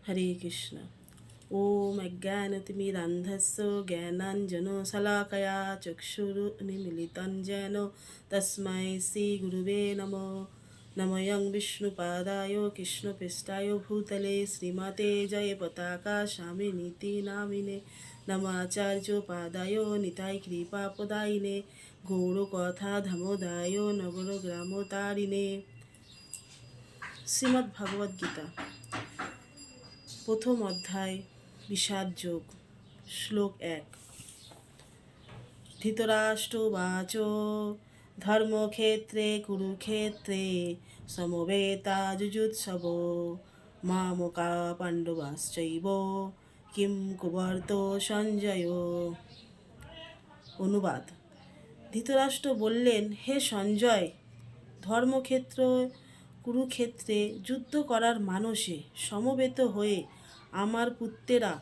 हरे कृष्ण। ओम अज्ञानतिमिरान्धस्य ज्ञानाञ्जनशलाकया चक्षुरुन्मीलितं येन तस्मै श्रीगुरुवे नमः। नमयं विष्णुपादाय कृष्णपृष्ठाय भूतले श्रीमते जयपताका स्वामिनीति नामिने नमाचार्योपादाय निताय कृपापदायिने गौरकथा धमोदाय नवरग्रामतारिणे। শ্রীমদ্ ভাগবত গীতা প্রথম অধ্যায় বিষাদ যোগ। শ্লোক ১। ধৃতরাষ্ট্রোবাচ ধর্মক্ষেত্রে কুরুক্ষেত্রে সমবেতা যুযুৎসব মামকা পাণ্ডবাশ্চৈব কিম কুবর্ত সঞ্জয়। অনুবাদ। ধৃতরাষ্ট্র বললেন, হে সঞ্জয়, ধর্মক্ষেত্র কুরুক্ষেত্রে যুদ্ধ করার মানসে সমবেত হয়ে আমার পুত্রেরা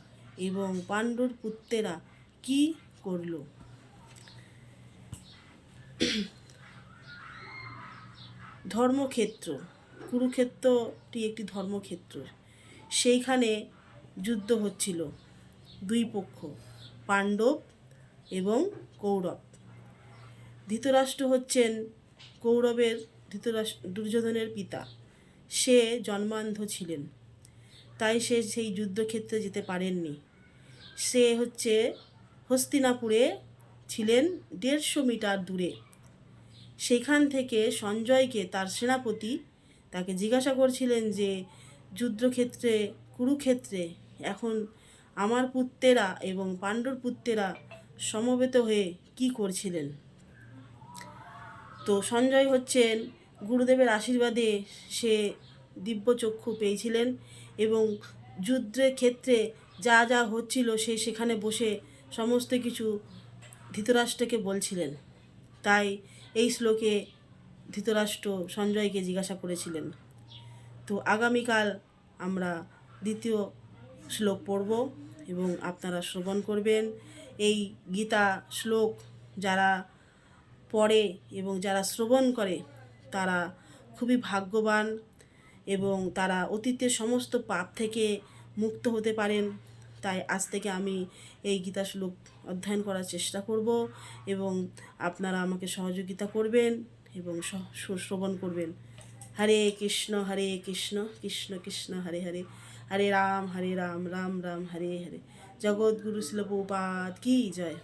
এবং পাণ্ডুর পুত্রেরা কি করল? ধর্মক্ষেত্র, কুরুক্ষেত্রটি একটি ধর্মক্ষেত্র। সেইখানে যুদ্ধ হচ্ছিল, দুই পক্ষ, পাণ্ডব এবং কৌরব। ধৃতরাষ্ট্র হচ্ছেন কৌরবের দুর্যোধনের পিতা। সে জন্মান্ধ ছিলেন, তাই সে সেই যুদ্ধক্ষেত্রে যেতে পারেননি। সে হস্তিনাপুরে ছিলেন 150 মিটার দূরে। সেখান থেকে সঞ্জয়কে তার সেনাপতি তাকে জিজ্ঞাসা করছিলেন যে যুদ্ধক্ষেত্রে কুরুক্ষেত্রে এখন আমার পুত্রেরা এবং পাণ্ডুর পুত্রেরা সমবেত হয়ে কি করছিলেন। তো সঞ্জয় হচ্ছেন গুরুদেবের আশীর্বাদে সে দিব্যচক্ষু পেয়েছিলেন এবং যুদ্ধের ক্ষেত্রে যা যা হচ্ছিল সে সেখানে বসে সমস্ত কিছু ধৃতরাষ্ট্রকে বলছিলেন। তাই এই শ্লোকে ধৃতরাষ্ট্র সঞ্জয়কে জিজ্ঞাসা করেছিলেন। তো আগামীকাল আমরা দ্বিতীয় শ্লোক পড়ব এবং আপনারা শ্রবণ করবেন। এই গীতা শ্লোক যারা পড়ে এবং যারা শ্রবণ করে তারা খুবই ভাগ্যবান এবং তারা অতীতের সমস্ত পাপ থেকে মুক্ত হতে পারেন। তাই আজ থেকে আমি এই গীতা শ্লোক অধ্যয়ন করার চেষ্টা করব এবং আপনারা আমাকে সহযোগিতা করবেন এবং শ্রবণ করবেন। হরে কৃষ্ণ কৃষ্ণ কৃষ্ণ হরে হরে, হরে রাম রাম রাম হরে হরে। জগৎগুরু শিল প্রভুপাদ কি জয়।